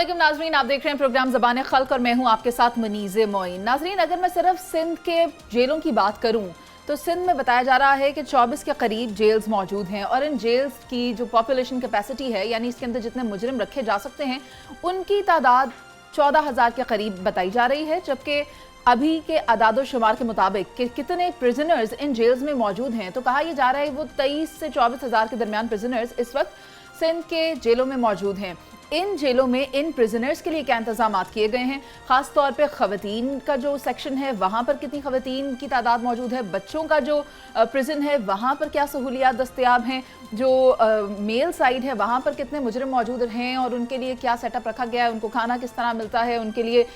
अस्सलामुअलैकुम नाजरीन, आप देख रहे हैं प्रोग्राम ज़बान खल्क और मैं हूं आपके साथ मनीज़ मोइन। नाजरीन, अगर मैं सिर्फ सिंध के जेलों की बात करूं तो सिंध में बताया जा रहा है कि 24 के करीब जेल्स मौजूद हैं और इन जेल्स की जो पॉपुलेशन कैपेसिटी है, यानी इसके अंदर जितने मुजरिम रखे जा सकते हैं, उनकी तादाद 14,000 के करीब बताई जा रही है। जबकि अभी के आदाद शुमार के मुताबिक कि कितने प्रिजनर्स इन जेल्स में मौजूद हैं, तो कहा यह जा रहा है वो 23 से 24,000 के दरमियान प्रिजनर्स इस वक्त सिंध के जेलों में मौजूद हैं। इन जेलों में इन प्रिजनर्स के लिए क्या इंतजाम किए गए हैं, खास तौर पे ख़वातीन का जो सेक्शन है वहाँ पर कितनी ख़वातीन की तादाद मौजूद है, बच्चों का जो प्रिजन है वहाँ पर क्या सहूलियात दस्तयाब हैं, जो मेल साइड है वहाँ पर कितने मुजरिम मौजूद हैं और उनके लिए क्या सेटअप रखा गया है, उनको खाना किस तरह मिलता है, उनके लिए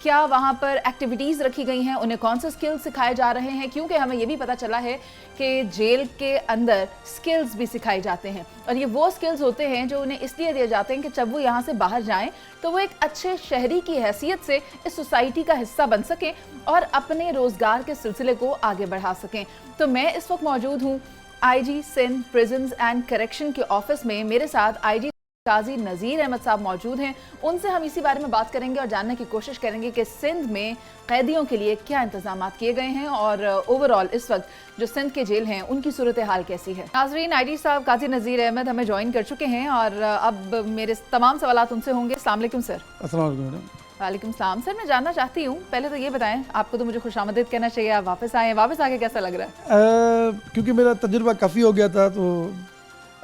क्या वहाँ पर एक्टिविटीज़ रखी गई हैं, उन्हें कौन से स्किल्स सिखाए जा रहे हैं। क्योंकि हमें ये भी पता चला है कि जेल के अंदर स्किल्स भी सिखाए जाते हैं और ये वो स्किल्स होते हैं जो उन्हें इसलिए दिए जाते हैं कि जब वो यहाँ से बाहर जाएं तो वो एक अच्छे शहरी की हैसियत से इस सोसाइटी का हिस्सा बन सकें और अपने रोज़गार के सिलसिले को आगे बढ़ा सकें। तो मैं इस वक्त मौजूद हूँ IG Sindh prisons and correction के ऑफिस में। मेरे साथ IG काजी नज़ीर अहमद साहब मौजूद हैं। उनसे हम इसी बारे में बात करेंगे और जानने की कोशिश करेंगे कि सिंध में कैदियों के लिए क्या इंतजाम किए गए हैं और ओवरऑल इस वक्त जो सिंध के जेल हैं उनकी सूरत हाल कैसी है। नाजरीन, IG साहब काजी नज़ीर अहमद हमें ज्वाइन कर चुके हैं और अब मेरे तमाम सवालात उनसे होंगे। अस्सलाम वालेकुम सर। अस्सलाम वालेकुम मैडम। वालेकुम सलाम। सर, मैं जानना चाहती हूँ, पहले तो ये बताएं, आपको तो मुझे खुशामदीद कहना चाहिए, आप वापस आए, वापस आके कैसा लग रहा है? क्योंकि मेरा तजुर्बा काफ़ी हो गया था तो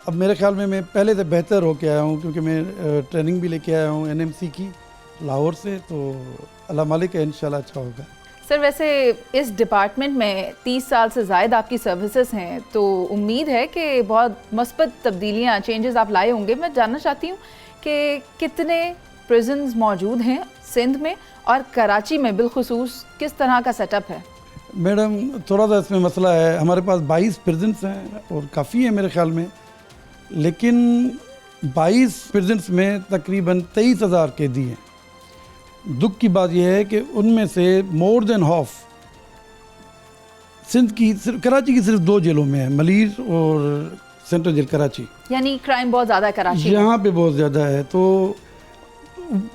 अब मेरे ख्याल में मैं पहले से बेहतर होके आया हूँ, क्योंकि मैं ट्रेनिंग भी लेके आया हूँ NMC की लाहौर से, तो अल्लाह मालिक है इंशाल्लाह अच्छा होगा। सर, वैसे इस डिपार्टमेंट में 30 साल से ज़ायद आपकी सर्विसेज हैं, तो उम्मीद है कि बहुत मस्बत तब्दीलियाँ, चेंजेस आप लाए होंगे। मैं जानना चाहती हूँ कि कितने प्रिजन्स मौजूद हैं सिंध में और कराची में बिलखुसूस किस तरह का सेटअप है? मैडम, थोड़ा सा इसमें मसला है, हमारे पास 22 प्रिजन्स हैं और काफ़ी है मेरे ख्याल में, लेकिन 22 प्रिजन्स में तकरीबन 23,000 कैदी हैं। दुख की बात यह है कि उनमें से मोर देन हाफ सिंध की, सिर्फ कराची की सिर्फ 2 जेलों में है, मलीर और सेंट्रल जेल कराची। यानी क्राइम बहुत ज़्यादा है कराची यहाँ पे बहुत ज़्यादा है, तो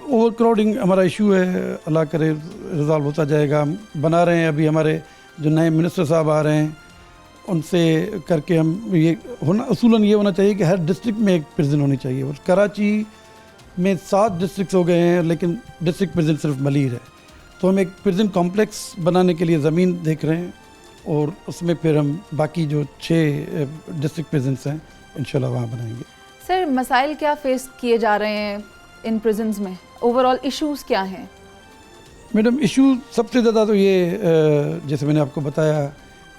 ओवर क्राउडिंग हमारा इशू है, अल्लाह करे रिजॉल्व होता जाएगा। हम बना रहे हैं, अभी हमारे जो नए मिनिस्टर साहब आ रहे हैं उनसे करके हम ये होना, असूलन ये होना चाहिए कि हर डिस्ट्रिक्ट में एक प्रिजन होनी चाहिए। और कराची में 7 डिस्ट्रिक्ट हो गए हैं, लेकिन डिस्ट्रिक्ट प्रिजन सिर्फ मलीर है, तो हम एक प्रिजन कॉम्प्लेक्स बनाने के लिए ज़मीन देख रहे हैं और उसमें फिर हम बाकी जो 6 डिस्ट्रिक्ट प्रिजन्स हैं इंशाल्लाह वहाँ बनाएंगे। सर, मसाइल क्या फेस किए जा रहे हैं इन प्रिजन्स में, ओवरऑल इश्यूज़ क्या हैं? मैडम, इशू सबसे ज़्यादा तो ये जैसे मैंने आपको बताया,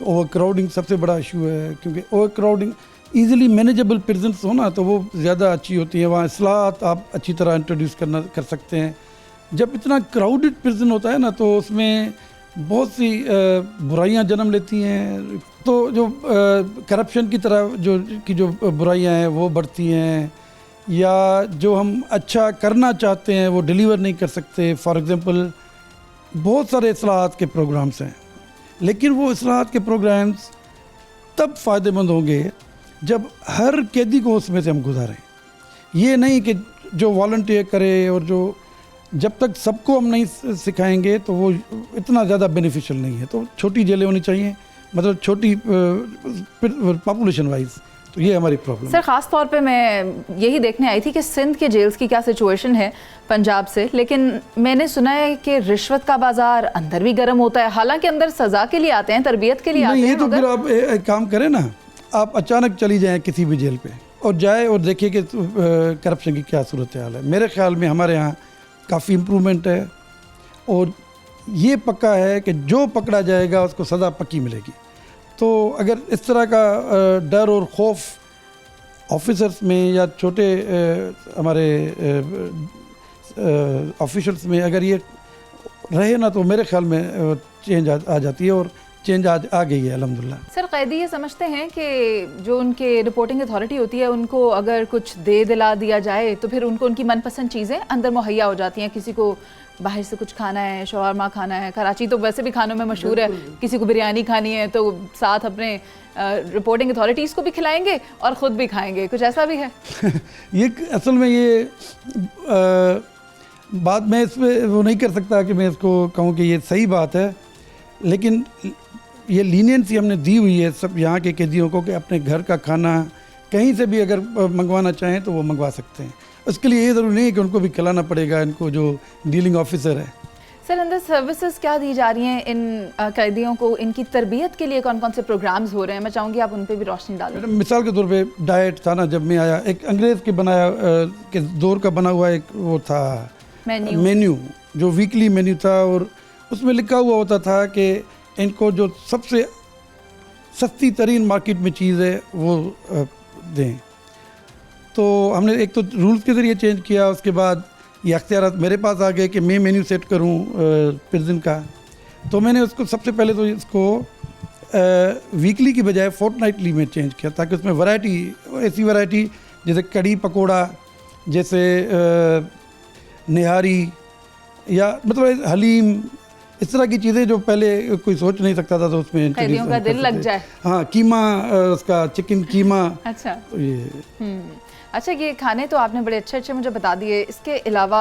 ओवर क्राउडिंग सबसे बड़ा इशू है, क्योंकि over crowding easily manageable prisons हो ना तो वो ज़्यादा अच्छी होती है, वहाँ इस्लाहत आप अच्छी तरह इंट्रोड्यूस कर सकते हैं। जब इतना क्राउडेड प्रिजन होता है ना तो उसमें बहुत सी बुराइयां जन्म लेती हैं, तो जो करप्शन की तरह जो बुराइयां हैं वो बढ़ती हैं, या जो हम अच्छा करना चाहते हैं वो डिलीवर नहीं कर सकते। फॉर एग्ज़ाम्पल, बहुत सारे इस्लाहत के प्रोग्राम्स हैं, लेकिन वो इस्लाहत के प्रोग्राम्स तब फ़ायदेमंद होंगे जब हर कैदी को उसमें से हम गुजारें। ये नहीं कि जो वॉलंटियर करे, और जो जब तक सबको हम नहीं सिखाएंगे तो वो इतना ज़्यादा बेनिफिशियल नहीं है। तो छोटी जेलें होनी चाहिए, मतलब छोटी पॉपुलेशन वाइज, तो ये हमारी प्रॉब्लम। सर, ख़ास तौर पे मैं यही देखने आई थी कि सिंध के जेल्स की क्या सिचुएशन है पंजाब से, लेकिन मैंने सुना है कि रिश्वत का बाजार अंदर भी गर्म होता है। हालांकि अंदर सज़ा के लिए आते हैं, तरबियत के लिए आते हैं। ये तो फिर आप एक काम करें ना, आप अचानक चली जाएं किसी भी जेल पे और जाए और देखिए कि करप्शन की क्या सूरत हाल है। मेरे ख्याल में हमारे यहाँ काफ़ी इम्प्रूवमेंट है और ये पक्का है कि जो पकड़ा जाएगा उसको सज़ा पक्की मिलेगी। तो अगर इस तरह का डर और खौफ ऑफिसर्स में या छोटे हमारे ऑफिशल्स में अगर ये रहे ना, तो मेरे ख्याल में चेंज आ जाती है, और चेंज आ गई है अल्हम्दुलिल्लाह। सर, कैदी ये समझते हैं कि जो उनके रिपोर्टिंग अथॉरिटी होती है उनको अगर कुछ दे दिला दिया जाए तो फिर उनको उनकी मनपसंद चीज़ें अंदर मुहैया हो जाती हैं। किसी को बाहर से कुछ खाना है, शवारमा खाना है, कराची तो वैसे भी खानों में मशहूर है, किसी को बिरयानी खानी है तो साथ अपने रिपोर्टिंग अथॉरिटीज़ को भी खिलाएंगे और ख़ुद भी खाएंगे, कुछ ऐसा भी है? ये असल में ये बात मैं इस पे वो नहीं कर सकता कि मैं इसको कहूँ कि ये सही बात है, लेकिन ये लीनियंसी हमने दी हुई है सब यहाँ के कैदियों को कि अपने घर का खाना कहीं से भी अगर मंगवाना चाहें तो वो मंगवा सकते हैं। उसके लिए ये ज़रूरी नहीं है कि उनको भी खिलाना पड़ेगा, इनको जो डीलिंग ऑफिसर है। सर, अंदर सर्विसेज क्या दी जा रही हैं इन कैदियों को? इनकी तरबियत के लिए कौन कौन से प्रोग्राम्स हो रहे हैं? मैं चाहूँगी आप उन पे भी रोशनी डालें। मैडम मिसाल के तौर पे डाइट था ना, जब मैं आया एक अंग्रेज़ के बनाया के दौर का बना हुआ एक वो था मेन्यू जो वीकली मेन्यू था, और उसमें लिखा हुआ होता था कि इनको जो सबसे सस्ती तरीन मार्केट में चीज़ है वो दें। तो हमने एक तो रूल्स के ज़रिए चेंज किया, उसके बाद ये अख्तियारात मेरे पास आ गए कि मैं मेन्यू सेट करूं प्रिजन का। तो मैंने उसको सबसे पहले तो इसको वीकली की बजाय फोर्टनाइटली में चेंज किया, ताकि उसमें वैरायटी, ऐसी वैरायटी जैसे कड़ी पकोड़ा, जैसे निहारी, या मतलब हलीम, इस तरह की चीज़ें जो पहले कोई सोच नहीं सकता था, तो उसमें कैदियों का दिल लग जाए। हाँ, कीमा, उसका चिकन कीमा। अच्छा, तो ये अच्छा, ये खाने तो आपने बड़े अच्छे अच्छे मुझे बता दिए। इसके अलावा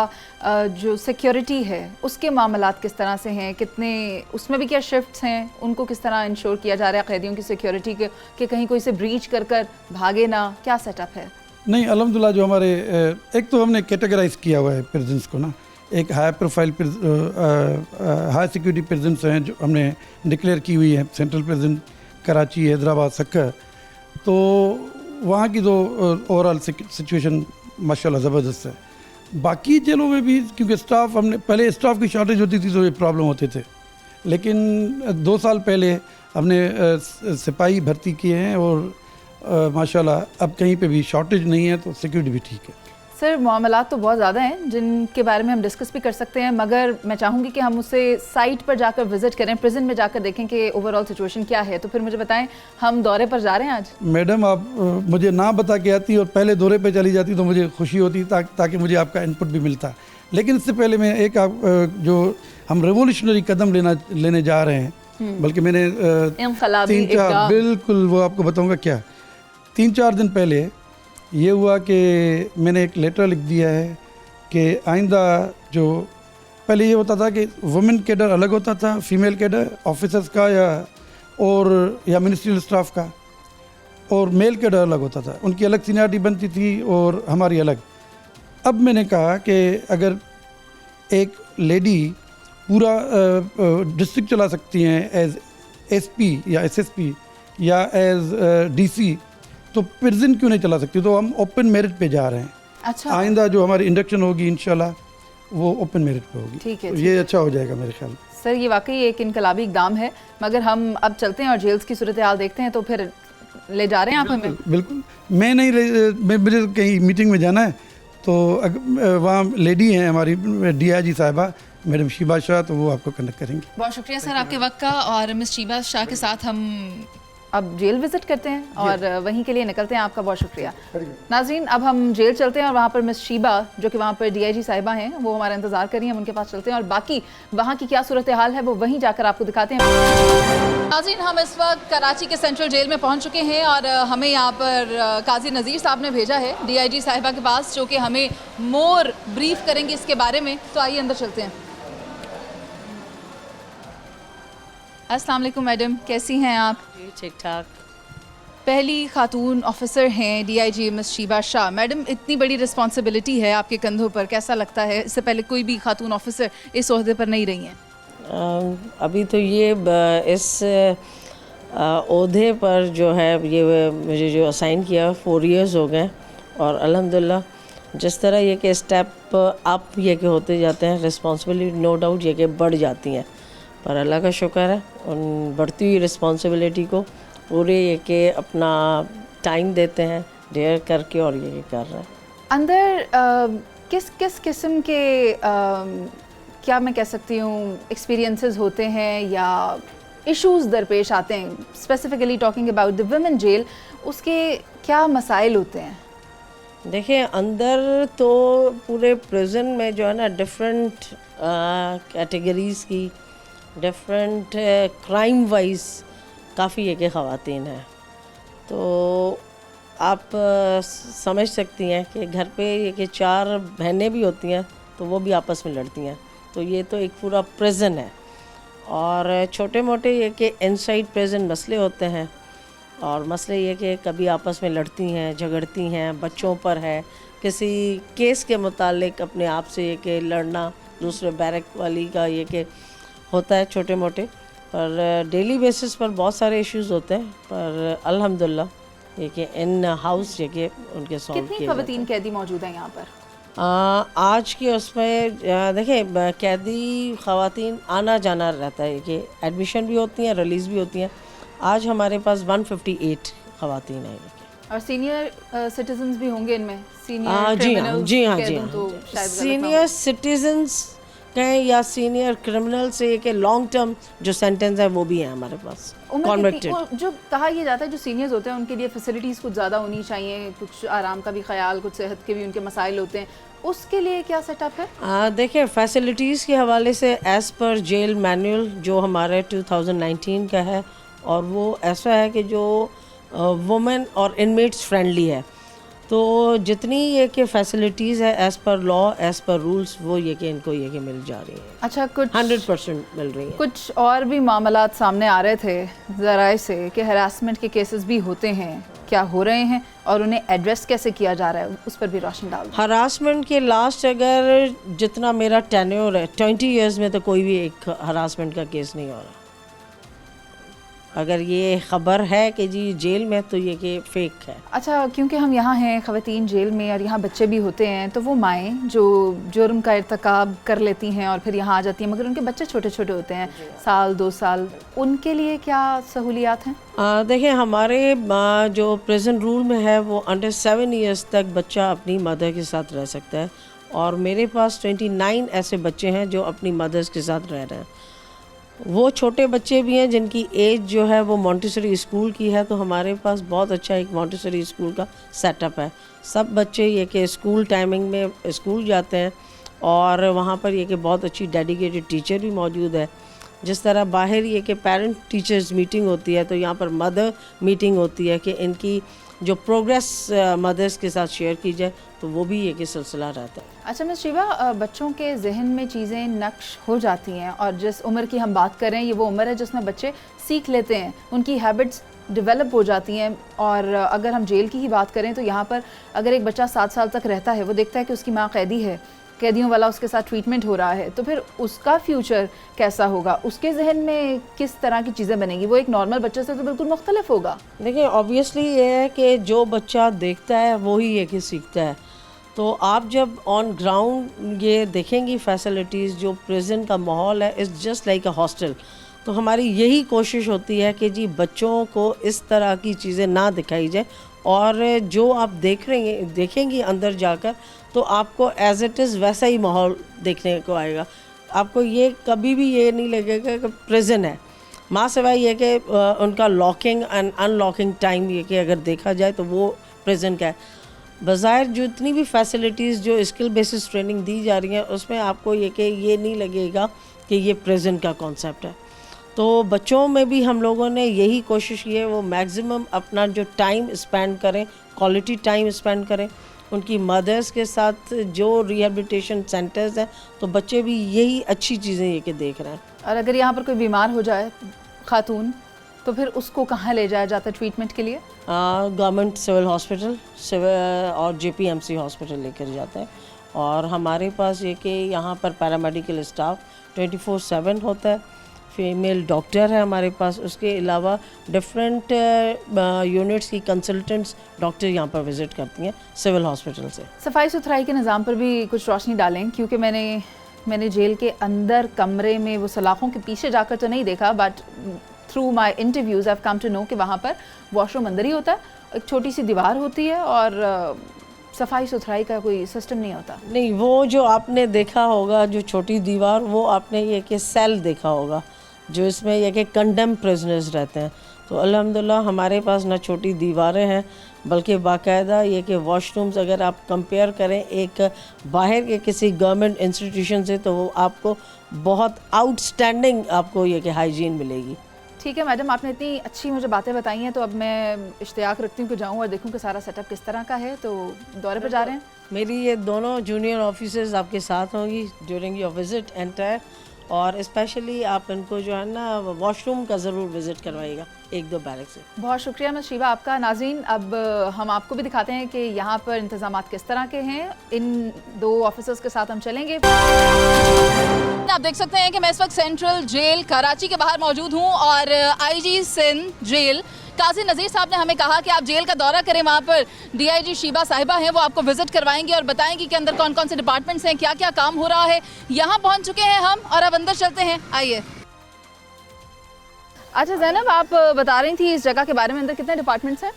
जो सिक्योरिटी है उसके मामलात किस तरह से हैं? कितने उसमें भी क्या शिफ्ट्स हैं? उनको किस तरह इंश्योर किया जा रहा है कैदियों की सिक्योरिटी के कि कहीं कोई से ब्रीच कर कर भागे ना? क्या सेटअप है? नहीं, अल्हम्दुलिल्लाह जो हमारे एक तो हमने कैटेगराइज किया हुआ है प्रिजन्स को ना, एक high profile high security prisons हैं जो हमने डिक्लेयर की हुई है, सेंट्रल प्रिजन कराची, हैदराबाद, सक्कर। तो वहाँ की तो ओवरऑल सिचुएशन माशाल्लाह ज़बरदस्त है। बाकी जेलों में भी क्योंकि स्टाफ, हमने पहले स्टाफ की शॉर्टेज होती थी तो ये प्रॉब्लम होते थे, लेकिन 2 साल पहले हमने सिपाही भर्ती किए हैं और माशाल्लाह अब कहीं पे भी शॉर्टेज नहीं है, तो सिक्योरिटी भी ठीक है। सर, मामलात तो बहुत ज़्यादा हैं जिनके बारे में हम डिस्कस भी कर सकते हैं, मगर मैं चाहूँगी कि हम उसे साइट पर जाकर विजिट करें, प्रिजन में जाकर देखें कि ओवरऑल सिचुएशन क्या है। तो फिर मुझे बताएं, हम दौरे पर जा रहे हैं आज? मैडम, आप मुझे ना बता के आती और पहले दौरे पे चली जाती तो मुझे खुशी होती, ताकि मुझे आपका इनपुट भी मिलता। लेकिन इससे पहले मैं एक जो हम रेवोल्यूशनरी कदम लेने जा रहे हैं, बल्कि मैंने 3-4 बिल्कुल वो आपको बताऊँगा क्या। 3-4 दिन पहले ये हुआ कि मैंने एक लेटर लिख दिया है कि आइंदा, जो पहले ये होता था कि वुमेन कैडर अलग होता था, फीमेल कैडर ऑफिसर्स का या मिनिस्ट्रियल स्टाफ का, और मेल कैडर अलग होता था, उनकी अलग सीनियरिटी बनती थी और हमारी अलग। अब मैंने कहा कि अगर एक लेडी पूरा डिस्ट्रिक्ट चला सकती हैं एज एसपी या एसएसपी या एज डीसी, तो प्रिजन क्यों नहीं चला सकती? तो हम ओपन मेरिट पे जा रहे हैं। अच्छा, आइंदा जो हमारी इंडक्शन होगी इंशाल्लाह वो ओपन मेरिट पे होगी। ठीक है, तो ये अच्छा हो जाएगा मेरे ख्याल में। सर, ये वाकई एक इनकलाबी इकदाम है, मगर हम अब चलते हैं और जेल्स की सूरत हाल देखते हैं। तो फिर ले जा रहे हैं आप हमें? बिल्कुल, मैं नहीं, मुझे कहीं मीटिंग में जाना है, तो वहाँ लेडी हैं हमारी DIG साहिबा मैडम शीबा शाह, तो वो आपको कनेक्ट करेंगी। बहुत शुक्रिया सर आपके वक्त का। और मिस शीबा शाह के साथ हम अब जेल विजिट करते हैं और वहीं के लिए निकलते हैं। आपका बहुत शुक्रिया। नाज़रीन, अब हम जेल चलते हैं और वहाँ पर मिस शीबा, जो कि वहाँ पर DIG साहिबा हैं, वो हमारा इंतजार कर रही हैं। हम उनके पास चलते हैं और बाकी वहाँ की क्या सूरत हाल है वो वहीं जाकर आपको दिखाते हैं। नाज़रीन, हम इस वक्त कराची के सेंट्रल जेल में पहुँच चुके हैं और हमें यहाँ पर काजी नज़ीर साहब ने भेजा है DIG साहिबा के पास, जो कि हमें मोर ब्रीफ करेंगे इसके बारे में। तो आइए अंदर चलते हैं। अस्सलाम वालेकुम मैडम, कैसी हैं आप? ठीक ठाक। पहली खातून ऑफिसर हैं DIG miss Sheeba Shah. Madam, इतनी बड़ी रिस्पॉन्सिबिलिटी है आपके कंधों पर, कैसा लगता है? इससे पहले कोई भी खातून ऑफिसर इस ओहदे पर नहीं रही हैं। अभी तो ये इस ओहदे पर जो है ये मुझे जो असाइन किया 4 इयर्स हो गए, और अल्हम्दुलिल्लाह जिस तरह ये कि स्टेप अप ये के होते जाते हैं, रिस्पॉन्सिबिलिटी नो डाउट ये कि बढ़ जाती हैं, पर अल्लाह का शुक्र है उन बढ़ती हुई रिस्पॉन्सिबिलिटी को पूरे ये कि अपना टाइम देते हैं डेयर करके, और ये कर रहे हैं। अंदर किस किस किस्म के क्या मैं कह सकती हूँ एक्सपीरियंसेस होते हैं या इश्यूज़ दरपेश आते हैं? Specifically talking about the women jail, उसके क्या मसाइल होते हैं? देखिए, अंदर तो पूरे प्रिजन में जो है ना डिफरेंट कैटेगरीज़ की, डिफरेंट क्राइम वाइज काफ़ी एक ख़वातीन हैं। तो आप समझ सकती हैं कि घर पे ये कि 4 बहनें भी होती हैं तो वो भी आपस में लड़ती हैं। तो ये तो एक पूरा प्रिजन है। और छोटे मोटे ये कि इनसाइड प्रिजन मसले होते हैं, और मसले ये कि कभी आपस में लड़ती हैं, झगड़ती हैं, बच्चों पर है, किसी केस के मुतालिक अपने आप से ये कि लड़ना, दूसरे बैरक वाली का ये कि होता है छोटे मोटे। पर डेली बेसिस पर बहुत सारे इश्यूज़ होते हैं, पर अल्हम्दुलिल्लाह ये कि इन हाउस ये कि उनके सॉल्व कितनी किए जाते हैं। खवातीन कैदी मौजूद हैं यहाँ पर? आज के उसमें देखें कैदी ख़वातीन आना जाना रहता है कि एडमिशन भी होती हैं, रिलीज़ भी होती हैं। आज हमारे पास 158 ख़वातीन हैं। और सीनियर सिटीजन्स भी होंगे इनमें? जी हाँ, जी हाँ, जी हाँ। तो सीनियर सिटीजन्स कहें या सीनियर क्रिमिनल से कि लॉन्ग टर्म जो सेंटेंस है वो भी है हमारे पास कॉन्विक्टेड। जो कहा यह जाता है जो सीनियर्स होते हैं उनके लिए फैसिलिटीज़ कुछ ज़्यादा होनी चाहिए, कुछ आराम का भी ख्याल, कुछ सेहत के भी उनके मसाइल होते हैं, उसके लिए क्या सेटअप है? देखिए फैसिलिटीज़ के हवाले से एज़ पर जेल मैनुअल जो हमारे 2019 का है, और वो ऐसा है कि जो वुमेन और इनमेट्स फ्रेंडली है। तो जितनी ये कि फैसिलिटीज़ है as per law, as per rules, वो ये कि इनको ये कि मिल जा रही है। अच्छा, कुछ 100% मिल रही है। कुछ और भी मामलात सामने आ रहे थे ज़राए से कि हरासमेंट के केसेस भी होते हैं, क्या हो रहे हैं और उन्हें एड्रेस कैसे किया जा रहा है, उस पर भी रोशनी डाल दो। हरासमेंट के लास्ट अगर जितना मेरा टेन्योर है 20 इयर्स में तो कोई भी एक हरासमेंट का केस नहीं हो रहा। अगर ये ख़बर है कि जी जेल में, तो ये कि फ़ेक है। अच्छा, क्योंकि हम यहाँ हैं ख़वातीन जेल में और यहाँ बच्चे भी होते हैं, तो वो माएँ जो जुर्म का इर्तिकाब कर लेती हैं और फिर यहाँ आ जाती हैं, मगर उनके बच्चे छोटे छोटे होते हैं, साल 2 साल, उनके लिए क्या सहूलियात हैं? देखिए हमारे जो प्रिजन रूल में है वो अंडर 7 इयर्स तक बच्चा अपनी मदर के साथ रह सकता है, और मेरे पास 29 ऐसे बच्चे हैं जो अपनी मदर्स के साथ रह रहे हैं। वो छोटे बच्चे भी हैं जिनकी एज जो है वो मॉन्टेसरी स्कूल की है, तो हमारे पास बहुत अच्छा एक मॉन्टेसरी स्कूल का सेटअप है। सब बच्चे ये कि स्कूल टाइमिंग में स्कूल जाते हैं, और वहाँ पर ये कि बहुत अच्छी डेडिकेटेड टीचर भी मौजूद है। जिस तरह बाहर ये कि पेरेंट टीचर्स मीटिंग होती है, तो यहाँ पर मदर मीटिंग होती है कि इनकी जो प्रोग्रेस मदर्स के साथ शेयर की जाए, तो वो भी ये कि सिलसिला रहता है। अच्छा मिस शिवा, बच्चों के जहन में चीज़ें नक्श हो जाती हैं, और जिस उम्र की हम बात कर रहे हैं ये वो उम्र है जिसमें बच्चे सीख लेते हैं, उनकी हैबिट्स डेवलप हो जाती हैं। और अगर हम जेल की ही बात करें तो यहाँ पर अगर एक बच्चा 7 साल तक रहता है, वो देखता है कि उसकी माँ कैदी है, कैदियों वाला उसके साथ ट्रीटमेंट हो रहा है, तो फिर उसका फ्यूचर कैसा होगा, उसके जहन में किस तरह की चीज़ें बनेंगी? वो एक नॉर्मल बच्चे से तो बिल्कुल मुख्तलिफ होगा। देखिए ऑब्वियसली ये है कि जो बच्चा देखता है वही ये कि सीखता है। तो आप जब ऑन ग्राउंड ये देखेंगी फैसिलिटीज़, जो प्रिजन का माहौल है is just like a hostel. तो हमारी यही कोशिश होती है कि जी बच्चों को इस तरह की चीज़ें ना दिखाई जाए, और जो आप देखेंगी अंदर जाकर, तो आपको एज इट इज़ वैसा ही माहौल देखने को आएगा। आपको ये कभी भी ये नहीं लगेगा कि प्रिजन है, माँ सिवाय ये कि उनका लॉकिंग एंड अनलॉकिंग टाइम ये कि अगर देखा जाए तो वो प्रिजन का है। बज़ाहिर जितनी भी फैसिलिटीज़ जो स्किल बेसिस ट्रेनिंग दी जा रही हैं, उसमें आपको ये कि ये नहीं लगेगा कि ये प्रिजन का कॉन्सेप्ट है। तो बच्चों में भी हम लोगों ने यही कोशिश की है वो मैक्सिमम अपना जो टाइम स्पेंड करें, क्वालिटी टाइम स्पेंड करें उनकी मदर्स के साथ। जो रिहेबिलिटेशन सेंटर्स हैं, तो बच्चे भी यही अच्छी चीज़ें ये कि देख रहे हैं। और अगर यहाँ पर कोई बीमार हो जाए खातून, तो फिर उसको कहाँ ले जाया जाता है ट्रीटमेंट के लिए? गवर्नमेंट सिविल हॉस्पिटल और JPMC हॉस्पिटल लेकर जाता है। और हमारे पास ये कि यहाँ पर पैरामेडिकल स्टाफ 24/7 होता है, फीमेल डॉक्टर है हमारे पास, उसके अलावा डिफरेंट यूनिट्स की कंसल्टेंट्स डॉक्टर यहाँ पर विज़िट करती हैं सिविल हॉस्पिटल से। सफाई सुथराई के निज़ाम पर भी कुछ रोशनी डालें, क्योंकि मैंने जेल के अंदर कमरे में वो सलाखों के पीछे जाकर तो नहीं देखा, but through my interviews I have come to know कि वहाँ पर वॉशरूम अंदर ही होता है, एक छोटी सी दीवार होती है और सफाई सुथराई का कोई सिस्टम नहीं होता। नहीं, वो जो आपने देखा होगा जो छोटी दीवार, वो आपने ये कि सेल देखा होगा जो इसमें ये कि कंडेम प्रिजनर्स रहते हैं। तो अल्हम्दुलिल्लाह हमारे पास ना छोटी दीवारें हैं, बल्कि बाकायदा ये कि वॉशरूम्स अगर आप कंपेयर करें एक बाहर के किसी गवर्नमेंट इंस्टीट्यूशन से, तो वो आपको बहुत आउटस्टैंडिंग आपको ये कि हाइजीन मिलेगी। ठीक है मैडम, आपने इतनी अच्छी मुझे बातें बताई हैं, तो अब मैं इश्तियाक रखती हूँ कि जाऊँ और देखूँ कि सारा सेटअप किस तरह का है। तो दौरे पर जा रहे हैं। मेरी ये दोनों जूनियर ऑफिसर्स आपके साथ होंगी ड्यूरिंग योर विजिट एंटायर, और स्पेशली आप इनको जो है ना वॉशरूम का ज़रूर विज़िट करवाइएगा 1-2 बैरक से। बहुत शुक्रिया मिस शीबा आपका। नाज़रीन, अब हम आपको भी दिखाते हैं कि यहाँ पर इंतजामात किस तरह के हैं। इन 2 ऑफिसर्स के साथ हम चलेंगे। आप देख सकते हैं कि मैं इस वक्त सेंट्रल जेल कराची के बाहर मौजूद हूँ और आईजी सिंध जेल काजी नज़ीर साहब ने हमें कहा कि आप जेल का दौरा करें। वहाँ पर डीआईजी शीबा साहिबा हैं, वो आपको विजिट करवाएंगी और बताएंगी कि अंदर कौन कौन से डिपार्टमेंट्स हैं, क्या क्या काम हो रहा है। यहाँ पहुँच चुके हैं हम और अब अंदर चलते हैं, आइए। अच्छा ज़ैनब, आप बता रही थी इस जगह के बारे में, अंदर कितने डिपार्टमेंट्स हैं?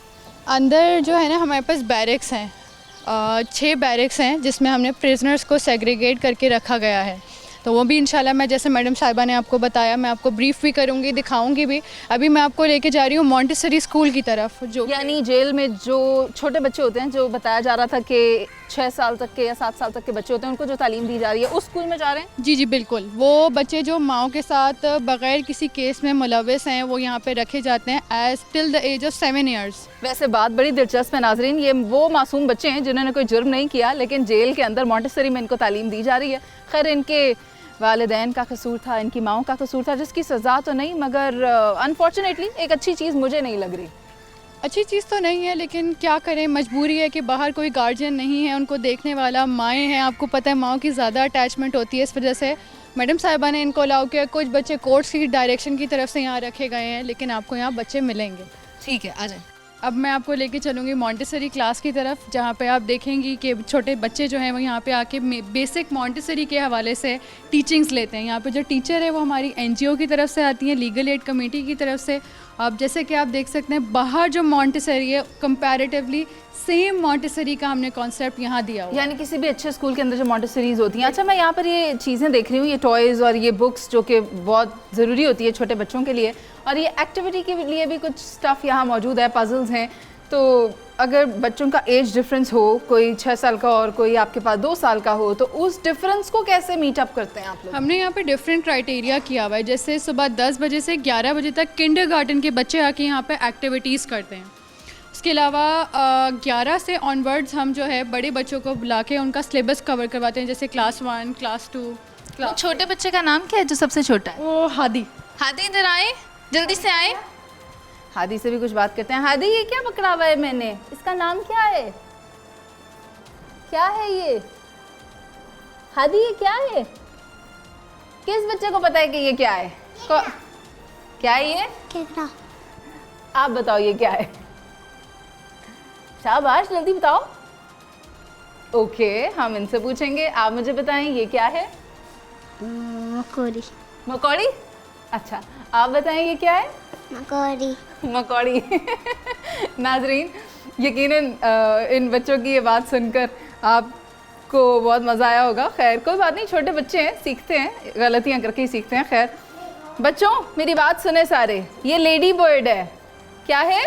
अंदर जो है ना हमारे पास बैरक्स हैं, 6 बैरक्स हैं जिसमें हमने प्रिजनर्स को सेग्रीगेट करके रखा गया है। तो वो भी इंशाल्लाह मैं जैसे मैडम साहिबा ने आपको बताया, मैं आपको ब्रीफ भी करूँगी, दिखाऊंगी भी। अभी मैं आपको लेके जा रही हूँ मॉन्टेसरी स्कूल की तरफ, जो यानी जेल में जो छोटे बच्चे होते हैं, जो बताया जा रहा था कि 6 साल तक के या 7 साल तक के बच्चे होते हैं, उनको जो तालीम दी जा रही है, उस स्कूल में जा रहे हैं? जी जी बिल्कुल। वो बच्चे जो माओ के साथ बग़ैर किसी केस में मुलविस हैं, वो यहाँ पे रखे जाते हैं as till the age of 7 years. वैसे बात बड़ी दिलचस्प है नाजरीन, ये वो मासूम बच्चे हैं जिन्होंने कोई जुर्म नहीं किया, लेकिन जेल के अंदर मॉन्टेसरी में इनको तालीम दी जा रही है। खैर, इनके वालिदैन का कसूर था, इनकी माओं का कसूर था, जिसकी सज़ा तो नहीं, मगर अनफॉर्चुनेटली एक अच्छी चीज़ मुझे नहीं लग रही। अच्छी चीज़ तो नहीं है, लेकिन क्या करें, मजबूरी है कि बाहर कोई गार्जियन नहीं है उनको देखने वाला, माएँ हैं। आपको पता है माओं की ज़्यादा अटैचमेंट होती है, इस वजह से मैडम साहिबा ने इनको अलाउ किया। कुछ बच्चे कोर्ट की डायरेक्शन की तरफ से यहाँ रखे गए हैं, लेकिन आपको यहाँ बच्चे मिलेंगे। ठीक है, आ जाए। अब मैं आपको लेके चलूँगी मॉन्टेसरी क्लास की तरफ, जहाँ पे आप देखेंगी कि छोटे बच्चे जो हैं वो यहाँ पे आके बेसिक मॉन्टेसरी के हवाले से टीचिंग्स लेते हैं। यहाँ पे जो टीचर है वो हमारी एनजीओ की तरफ से आती हैं, लीगल एड कमेटी की तरफ से। अब जैसे कि आप देख सकते हैं बाहर जो मॉन्टेसरी है कंपैरेटिवली सेम मॉन्टेसरी का हमने कॉन्सेप्ट यहाँ दिया हुआ। यानी किसी भी अच्छे स्कूल के अंदर जो मॉन्टेसरीज होती हैं। अच्छा, मैं यहाँ पर ये चीज़ें देख रही हूँ, ये टॉयज़ और ये बुक्स जो कि बहुत ज़रूरी होती है छोटे बच्चों के लिए, और ये एक्टिविटी के लिए भी कुछ स्टफ़ यहाँ मौजूद है, पजल्स हैं। तो अगर बच्चों का एज डिफरेंस हो, कोई 6 साल का और कोई आपके पास 2 साल का हो, तो उस डिफरेंस को कैसे मीट अप करते हैं आप लोग? हमने यहाँ पे डिफरेंट क्राइटेरिया किया हुआ है। जैसे सुबह 10 बजे से 11 बजे तक किंडरगार्टन के बच्चे आके यहाँ पे एक्टिविटीज़ करते हैं। उसके अलावा 11 से ऑनवर्ड्स हम जो है बड़े बच्चों को बुला के उनका सिलेबस कवर करवाते हैं, जैसे क्लास 1, क्लास 2। छोटे बच्चे का नाम क्या है जो सबसे छोटा है? वो हादी। हादी, इधर आए, जल्दी से आए। हादी से भी कुछ बात करते हैं। हादी, ये क्या पकड़ा हुआ है मैंने, इसका नाम क्या है? क्या है ये? हादी, ये क्या है? किस बच्चे को पता है कि ये क्या है? क्या है ये? केकड़ा। आप बताओ ये क्या है? शाबाश, जल्दी बताओ। ओके, हम इनसे पूछेंगे। आप मुझे बताएं ये क्या है? मकोड़ी। मकौड़ी? अच्छा, आप बताएं ये क्या है? मकोड़ी। मकौड़ी। नाजरीन, यकीनन इन बच्चों की ये बात सुनकर आपको बहुत मज़ा आया होगा। खैर, कोई बात नहीं, छोटे बच्चे हैं, सीखते हैं, गलतियाँ करके ही सीखते हैं। खैर बच्चों, मेरी बात सुने सारे, ये लेडी बर्ड है। क्या है?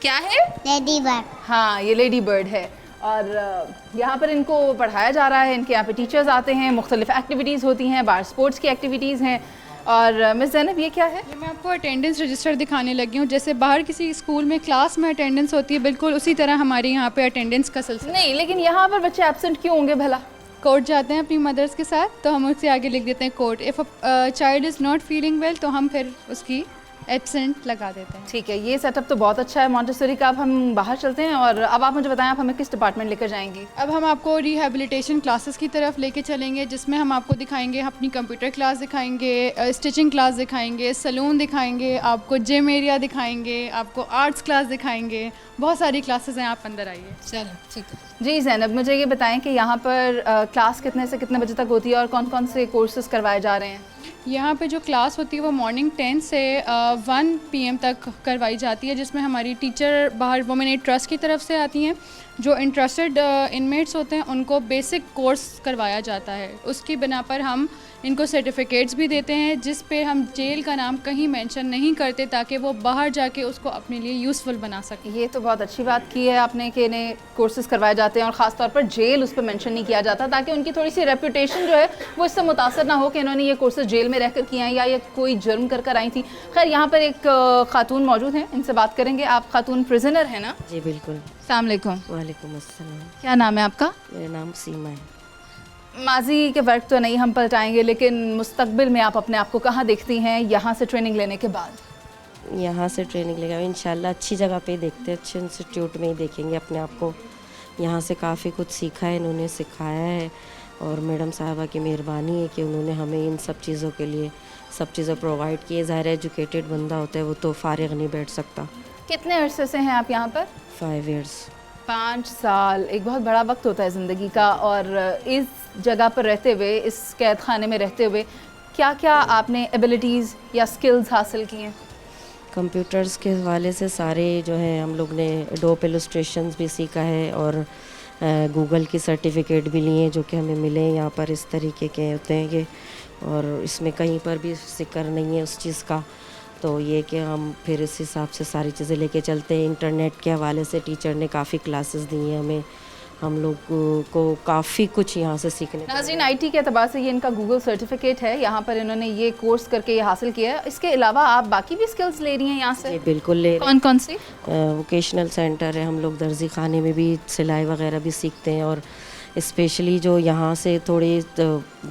क्या है? Lady bird. हाँ, ये लेडी बर्ड है। और यहाँ पर इनको पढ़ाया जा रहा है, इनके यहाँ पे टीचर्स आते हैं, मुख्तलिफ एक्टिविटीज़ होती हैं, बाहर स्पोर्ट्स की एक्टिविटीज़ हैं। और मिस ज़ैनब, ये क्या है? ये मैं आपको अटेंडेंस रजिस्टर दिखाने लगी हूँ। जैसे बाहर किसी स्कूल में क्लास में अटेंडेंस होती है, बिल्कुल उसी तरह हमारे यहाँ पे अटेंडेंस का सिलसिला। नहीं, लेकिन यहाँ पर बच्चे एब्सेंट क्यों होंगे भला? कोर्ट जाते हैं अपनी मदर्स के साथ, तो हम उससे आगे लिख देते हैं court. If a child is not feeling well, तो हम फिर उसकी एब्सेंट लगा देते हैं। ठीक है, ये सेटअप तो बहुत अच्छा है मॉन्टेसरी का। अब हम बाहर चलते हैं और अब आप मुझे बताएं, आप हमें किस डिपार्टमेंट लेकर जाएंगी? अब हम आपको रिहैबिलिटेशन क्लासेस की तरफ लेके चलेंगे, जिसमें हम आपको दिखाएंगे, अपनी कंप्यूटर क्लास दिखाएंगे, स्टिचिंग क्लास दिखाएंगे, सलून दिखाएंगे, आपको जिम एरिया दिखाएंगे, आपको आर्ट्स क्लास दिखाएंगे। बहुत सारी क्लासेस हैं, आप अंदर आइए। चलो, ठीक है जी। ज़ैनब, मुझे ये बताएं कि यहाँ पर क्लास कितने से कितने बजे तक होती है और कौन कौन से कोर्सेज करवाए जा रहे हैं? यहाँ पे जो क्लास होती है वो मॉर्निंग 10 से 1 PM तक करवाई जाती है, जिसमें हमारी टीचर बाहर वुमेन एड ट्रस्ट की तरफ से आती हैं। जो इंटरेस्टेड इनमेट्स होते हैं उनको बेसिक कोर्स करवाया जाता है। उसकी बिना पर हम इनको सर्टिफिकेट्स भी देते हैं, जिस पे हम जेल का नाम कहीं मेंशन नहीं करते ताकि वो बाहर जाके उसको अपने लिए यूज़फुल बना सकें। ये तो बहुत अच्छी बात की है आपने कि इन्हें कोर्सेज करवाए जाते हैं और ख़ास तौर पर जेल उस पर मेंशन नहीं किया जाता, ताकि उनकी थोड़ी सी रेपुटेशन जो है वो इससे मुतासर ना हो कि इन्होंने ये कोर्सेज जेल में रहकर किए हैं या ये कोई जुर्म कर आई थी। खैर, यहाँ पर एक खातून मौजूद हैं, इनसे बात करेंगे। आप खातून प्रिजनर हैं ना? जी बिल्कुल। अस्सलाम वालेकुम। वालेकुम अस्सलाम। क्या नाम है आपका? मेरा नाम सीमा है। माजी के वक्त तो नहीं हम पलटाएंगे, लेकिन मुस्तकबिल में आप अपने आप को कहाँ देखती हैं यहाँ से ट्रेनिंग लेने के बाद? यहाँ से ट्रेनिंग लेगा इंशाल्लाह अच्छी जगह पे देखते हैं, अच्छे इंस्टीट्यूट में ही देखेंगे अपने आप को। यहाँ से काफ़ी कुछ सीखा है, इन्होंने सिखाया है और मैडम साहबा की मेहरबानी है कि उन्होंने हमें इन सब चीज़ों के लिए सब चीज़ें प्रोवाइड की है। ज़ाहिर एजुकेटेड बंदा होता है वो तो फारिग नहीं बैठ सकता। कितने अरसे से हैं आप यहाँ पर? 5 years। 5 साल एक बहुत बड़ा वक्त होता है ज़िंदगी का, और इस जगह पर रहते हुए, इस कैद खाने में रहते हुए क्या क्या आपने एबिलिटीज़ या स्किल्स हासिल की हैं? कंप्यूटर्स के हवाले से सारे जो है हम लोग ने एडोब इलस्ट्रेशंस भी सीखा है और गूगल की सर्टिफिकेट भी लिए हैं जो कि हमें मिले हैं। यहाँ पर इस तरीके के होते हैं कि, और इसमें कहीं पर भी जिक्र नहीं है उस चीज़ का, तो ये कि हम फिर इस हिसाब से सारी चीज़ें लेके चलते हैं। इंटरनेट के हवाले से टीचर ने काफ़ी क्लासेस दी हैं हमें, हम लोग को काफ़ी कुछ यहाँ से सीखने को नाज़रीन, आईटी के अतबार से ये इनका गूगल सर्टिफिकेट है, यहाँ पर इन्होंने ये कोर्स करके ये हासिल किया है। इसके अलावा आप बाकी भी स्किल्स ले रही हैं यहाँ से? ये बिल्कुल ले कौन कौन सी? वोकेशनल सेंटर है, हम लोग दर्जी खाने में भी सिलाई वगैरह भी सीखते हैं और स्पेशली जो यहाँ से थोड़े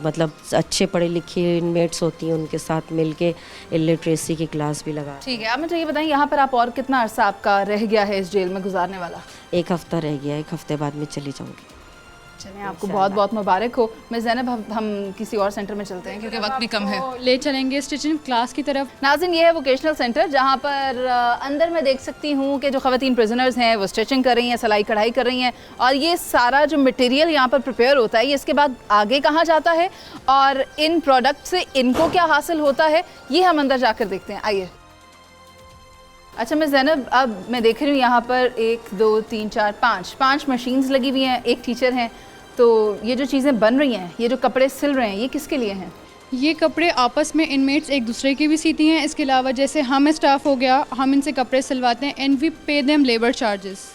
मतलब अच्छे पढ़े लिखे इनमेट्स होती हैं उनके साथ मिलके इलिटरेसी की क्लास भी लगा। ठीक है, आप मुझे ये बताएं, यहाँ पर आप और कितना अरसा आपका रह गया है इस जेल में गुजारने वाला? 1 हफ्ता रह गया, 1 हफ्ते बाद में चली जाऊँगी। चलें, आपको बहुत बहुत मुबारक हो। मैं ज़ैनब, हम किसी और सेंटर में चलते हैं क्योंकि वक्त भी कम है। ले चलेंगे स्टिचिंग क्लास की तरफ। नाज़रीन, ये है वोकेशनल सेंटर, जहाँ पर अंदर मैं देख सकती हूँ कि जो ख़वातीन प्रिजनर्स हैं वो स्टिचिंग कर रही हैं, सिलाई कढ़ाई कर रही हैं, और ये सारा जो मटेरियल यहाँ पर प्रिपेयर होता है ये इसके बाद आगे कहाँ जाता है और इन प्रोडक्ट से इनको क्या हासिल होता है, ये हम अंदर जाकर देखते हैं। आइए। अच्छा, मैं ज़ैनब, अब मैं देख रही हूँ यहाँ पर 1 2 3 4 5 मशीन्स लगी हुई हैं, एक टीचर हैं, तो ये जो चीज़ें बन रही हैं, ये जो कपड़े सिल रहे हैं, ये किसके लिए हैं? ये कपड़े आपस में इनमेट्स एक दूसरे के भी सीती हैं। इसके अलावा जैसे हम स्टाफ हो गया, हम इनसे कपड़े सिलवाते हैं and we pay them labour charges.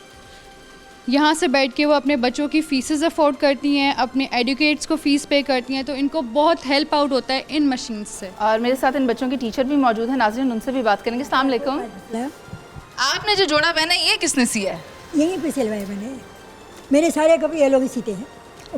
यहाँ से बैठ के वो अपने बच्चों की फ़ीसेस अफोर्ड करती हैं, अपने एडुकेट्स को फ़ीस पे करती हैं, तो इनको बहुत हेल्प आउट होता है इन मशीन्स से। और मेरे साथ इन बच्चों की टीचर भी मौजूद हैं, नाज़रीन उनसे भी बात करेंगे। अस्सलाम वालेकुम। आपने जो जोड़ा पहना है ये किसने सिया है? यहीं पे सिलवाए मैंने। मेरे सारे कपड़े ये लोग ही सीते हैं,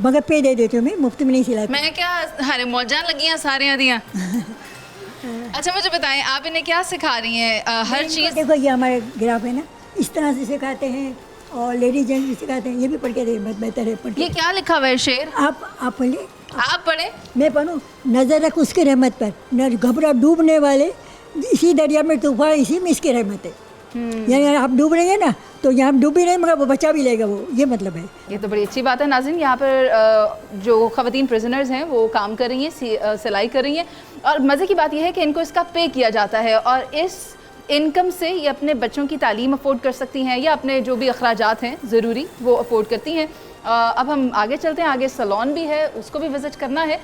मगर पे दे देती हूँ मैं, मुफ्त में नहीं सिलाती। मैं क्या, हरे मौजा लगी हैं सारे दियाँ। अच्छा, मुझे बताएं, आप इन्हें क्या सिखा रही हैं? हर चीज़ देखो, ये हमारे ग्राफ है ना, इस तरह से सिखाते हैं और लेडीज जेंट्स भी सिखाते हैं। ये भी पढ़ के दे, बेहतर है पढ़ ये के। क्या लिखा हुआ है शेर? आप पढ़िए। आप पढ़े? मैं पढ़ूँ। नजर रख उसकी रहमत पर, न घबरा डूबने वाले, इसी दरिया में तूफान, इसी में इसकी रहमत है। यानी आप डूब रहे हैं ना, तो यहाँ डूब भी रहे मगर वो बचा भी लेगा, वो ये मतलब है। ये तो बड़ी अच्छी बात है। नाज़रीन, यहाँ पर जो ख़वातीन प्रिजनर्स हैं वो काम कर रही हैं, सिलाई कर रही हैं, और मज़े की बात यह है कि इनको इसका पे किया जाता है और इस इनकम से ये अपने बच्चों की तालीम अफोर्ड कर सकती हैं या अपने जो भी अखराजात हैं ज़रूरी वो अफोर्ड करती हैं। अब हम आगे चलते हैं, आगे सैलून भी है, उसको भी विज़िट करना है।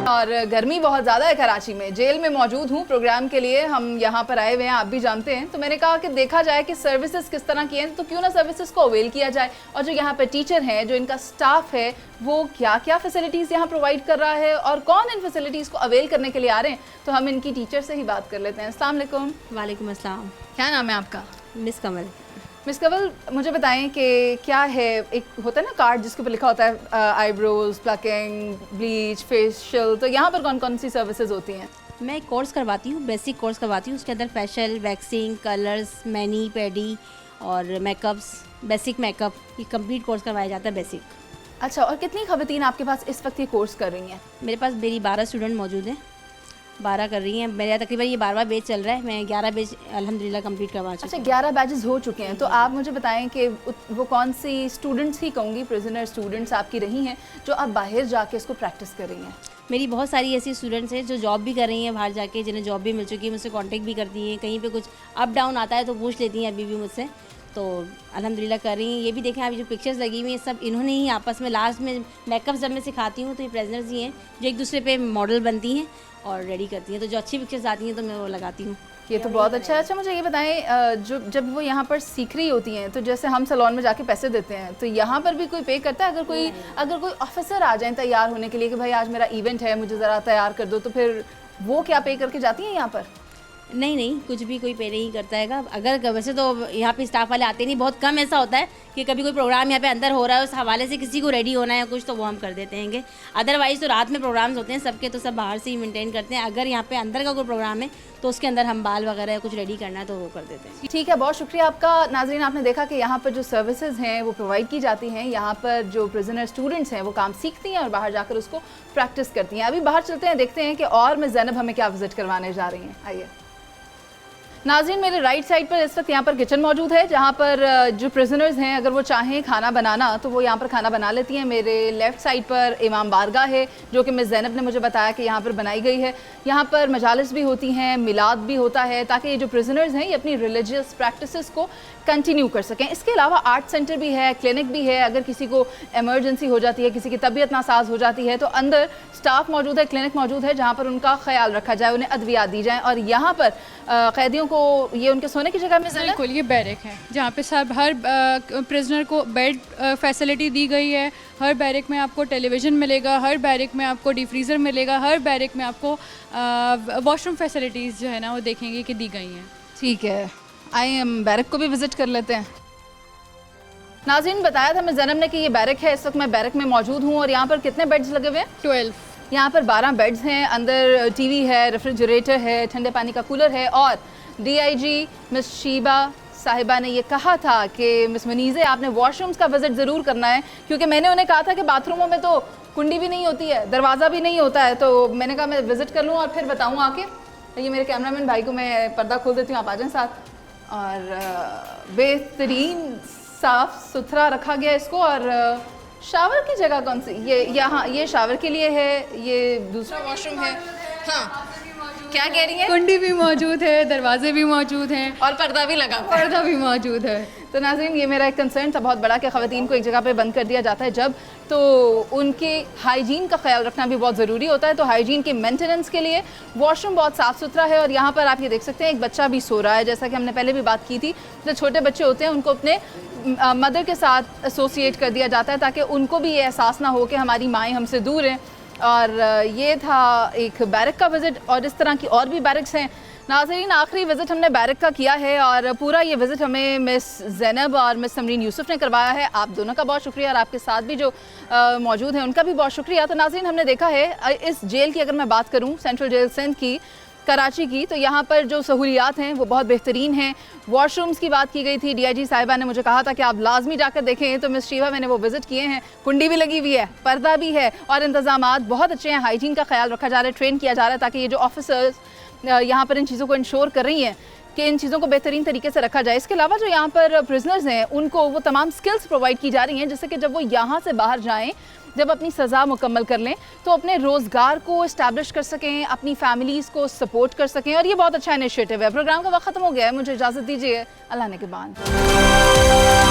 और गर्मी बहुत ज़्यादा है कराची में, जेल में मौजूद हूँ प्रोग्राम के लिए, हम यहाँ पर आए हुए हैं, आप भी जानते हैं, तो मैंने कहा कि देखा जाए कि सर्विसेज किस तरह की हैं, तो क्यों ना सर्विसेज को अवेल किया जाए। और जो यहाँ पर टीचर हैं, जो इनका स्टाफ है, वो क्या क्या फैसिलिटीज़ यहाँ प्रोवाइड कर रहा है और कौन इन फैसिलिटीज़ को अवेल करने के लिए आ रहे हैं, तो हम इनकी टीचर से ही बात कर लेते हैं। अस्सलाम वालेकुम। वालेकुम अस्सलाम। क्या नाम है आपका? मिस कमल। मिस कवल, मुझे बताएं कि क्या है, एक होता है ना कार्ड जिसके ऊपर लिखा होता है आईब्रोज, प्लकिंग, ब्लीच, फेशियल, तो यहाँ पर कौन कौन सी सर्विसेज होती हैं? मैं एक कोर्स करवाती हूँ, बेसिक कोर्स करवाती हूँ। उसके अंदर फेशियल, वैक्सिंग, कलर्स, मैनी, पेडी और मेकअप्स, बेसिक मेकअप, ये कंप्लीट कोर्स करवाया जाता है बेसिक। अच्छा, और कितनी ख़वातीन आपके पास इस वक्त ये कोर्स कर रही हैं? मेरे पास मेरी 12 स्टूडेंट मौजूद हैं, 12 कर रही हैं। मेरा तकरीबन ये 12वां बैच चल रहा है, मैं 11 बैच अल्हम्दुलिल्लाह कंप्लीट करवा चुकी अच्छा, हूँ। 11 बैचेस हो चुके हैं, तो आप मुझे बताएं कि वो कौन सी स्टूडेंट्स ही कहूँगी, प्रिजनर स्टूडेंट्स आपकी रही हैं जो आप बाहर जाके इसको प्रैक्टिस कर रही हैं? मेरी बहुत सारी ऐसी स्टूडेंट्स हैं जो जॉब भी कर रही हैं बाहर जाके, जिन्हें जॉब भी मिल चुकी है, मुझसे कांटेक्ट भी करती हैं। कहीं पे कुछ अप डाउन आता है तो पूछ लेती हैं अभी भी मुझसे, तो अल्हम्दुलिल्लाह कर रही हैं। ये भी देखें अभी जो पिक्चर्स लगी हुई हैं सब इन्होंने ही आपस में लास्ट में मेकअप जब मैं सिखाती हूँ तो ये प्रेजनर्स ही हैं जो एक दूसरे पे मॉडल बनती हैं और रेडी करती हैं, तो जो अच्छी पिक्चर्स आती हैं तो मैं वो लगाती हूँ। ये तो बहुत अच्छा है। अच्छा मुझे ये बताएं, जब वो यहाँ पर सीख रही होती हैं तो जैसे हम सैलून में जाके पैसे देते हैं तो यहाँ पर भी कोई पे करता है? अगर कोई ऑफिसर आ जाए तैयार होने के लिए कि भाई आज मेरा इवेंट है, मुझे ज़रा तैयार कर दो, तो फिर वो क्या पे करके जाती हैं यहाँ पर? नहीं, कुछ भी कोई पे नहीं करता है। अगर वैसे तो यहाँ पे स्टाफ वाले आते नहीं, बहुत कम ऐसा होता है कि कभी कोई प्रोग्राम यहाँ पे अंदर हो रहा है उस हवाले से किसी को रेडी होना है या कुछ तो वो हम कर देते हैं। अदरवाइज़ तो रात में प्रोग्राम्स होते हैं सबके, तो सब बाहर से ही मेंटेन करते हैं। अगर यहाँ पे अंदर का कोई प्रोग्राम है तो उसके अंदर हम बाल वगैरह या कुछ रेडी करना है तो वो कर देते हैं। ठीक है, बहुत शुक्रिया आपका। नाज़रीन, आपने देखा कि यहाँ पर जो सर्विसेज हैं वो प्रोवाइड की जाती हैं। यहाँ पर जो प्रिजनर स्टूडेंट्स हैं वो काम सीखती हैं और बाहर जाकर उसको प्रैक्टिस करती हैं। अभी बाहर चलते हैं, देखते हैं कि और मैं ज़ैनब हमें क्या विजिट करवाने जा रही हैं। आइए नाज़रीन, मेरे राइट साइड पर इस वक्त यहाँ पर किचन मौजूद है जहाँ पर जो प्रिजनर्स हैं अगर वो चाहें खाना बनाना तो वो यहाँ पर खाना बना लेती हैं। मेरे लेफ़्ट साइड पर इमाम बारगाह है जो कि मिस ज़ैनब ने मुझे बताया कि यहाँ पर बनाई गई है। यहाँ पर मजालिस भी होती हैं, मिलाद भी होता है ताकि ये जो प्रिजनर्स हैं ये अपनी रिलीजियस प्रैक्टिसेस को कंटिन्यू कर सकें। इसके अलावा आर्ट सेंटर भी है, क्लिनिक भी है। अगर किसी को एमरजेंसी हो जाती है, किसी की तबीयत नासाज हो जाती है तो अंदर स्टाफ मौजूद है, क्लिनिक मौजूद है जहाँ पर उनका ख्याल रखा जाए, उन्हें अद्वियात दी जाए। और यहाँ पर कैदियों को ये उनके सोने की जगह में बिल्कुल ये बैरक है जहाँ पे सब हर प्रिजनर को बेड फैसिलिटी दी गई है। हर बैरक में आपको टेलीविज़न मिलेगा, हर बैरक में आपको डीप फ्रीज़र मिलेगा, हर बैरक में आपको वॉशरूम फैसिलिटीज़ जो है ना वो देखेंगे कि दी गई हैं। ठीक है, आइए हम बैरक को भी विज़िट कर लेते हैं। नाज़रीन, बताया था मैं ज़ैनब ने कि ये बैरक है। इस वक्त मैं बैरक में मौजूद हूँ और यहाँ पर कितने बेड्स लगे हुए हैं? 12। यहाँ पर 12 बेड्स हैं। अंदर टीवी है, रेफ्रिजरेटर है, ठंडे पानी का कूलर है। और डीआईजी मिस शीबा साहिबा ने ये कहा था कि मिस मनीज़े आपने वॉशरूम्स का विज़िट ज़रूर करना है, क्योंकि मैंने उन्हें कहा था कि बाथरूमों में तो कुंडी भी नहीं होती है, दरवाज़ा भी नहीं होता है। तो मैंने कहा मैं विज़िट कर लूँ और फिर बताऊँ आके। ये मेरे कैमरामैन भाई को मैं पर्दा खोल देती हूँ, आप आ जाएँ साथ। और बेहतरीन साफ़ सुथरा रखा गया इसको। और शावर की जगह कौन सी? ये यहाँ ये शावर के लिए है, ये दूसरा वॉशरूम है। हाँ, क्या कह रही है? कुंडी भी मौजूद है, दरवाजे भी मौजूद हैं और पर्दा भी लगा हुआ है। पर्दा भी मौजूद है। तो नाज़रीन, ये मेरा एक कंसर्न था बहुत बड़ा कि ख़वातीन को एक जगह पे बंद कर दिया जाता है जब, तो उनके हाइजीन का ख्याल रखना भी बहुत ज़रूरी होता है। तो हाइजीन के मेंटेनेंस के लिए वॉशरूम बहुत साफ़ सुथरा है। और यहाँ पर आप ये देख सकते हैं एक बच्चा भी सो रहा है। जैसा कि हमने पहले भी बात की थी, जो छोटे बच्चे होते हैं उनको अपने मदर के साथ एसोसिएट कर दिया जाता है ताकि उनको भी ये एहसास ना हो कि हमारी माएँ हमसे दूर हैं। और ये था एक बैरक का विज़िट और इस तरह की और भी बैरक्स हैं। नाज़रीन, आखिरी विज़िट हमने बैरक का किया है और पूरा ये विज़िट हमें मिस ज़ैनब और मिस समरीन यूसुफ ने करवाया है। आप दोनों का बहुत शुक्रिया और आपके साथ भी जो मौजूद हैं उनका भी बहुत शुक्रिया। तो नाज़रीन, हमने देखा है इस जेल की अगर मैं बात करूँ, सेंट्रल जेल सिंध की, कराची की, तो यहाँ पर जो सहूलियात हैं वो बहुत बेहतरीन हैं। वॉशरूम्स की बात की गई थी, डीआईजी साहिबा ने मुझे कहा था कि आप लाजमी जाकर देखें। तो मिस शीबा मैंने वो विज़िट किए हैं, कुंडी भी लगी हुई है, पर्दा भी है और इंतज़ामात बहुत अच्छे हैं। हाइजीन का ख्याल रखा जा रहा है, ट्रेन किया जा रहा है ताकि ये जो ऑफिसर्स यहाँ पर इन चीज़ों को इंश्योर कर रही हैं कि इन चीज़ों को बेहतरीन तरीके से रखा जाए। इसके अलावा जो यहाँ पर प्रिजनर्स हैं उनको वो तमाम स्किल्स प्रोवाइड की जा रही हैं जिससे कि जब वो यहाँ से बाहर जाएँ, जब अपनी सज़ा मुकम्मल कर लें तो अपने रोज़गार को इस्टेब्लिश कर सकें, अपनी फैमिलीज़ को सपोर्ट कर सकें। और ये बहुत अच्छा इनिशिएटिव है। प्रोग्राम का वक्त ख़त्म हो गया है, मुझे इजाज़त दीजिए। अल्लाह ने के बाद।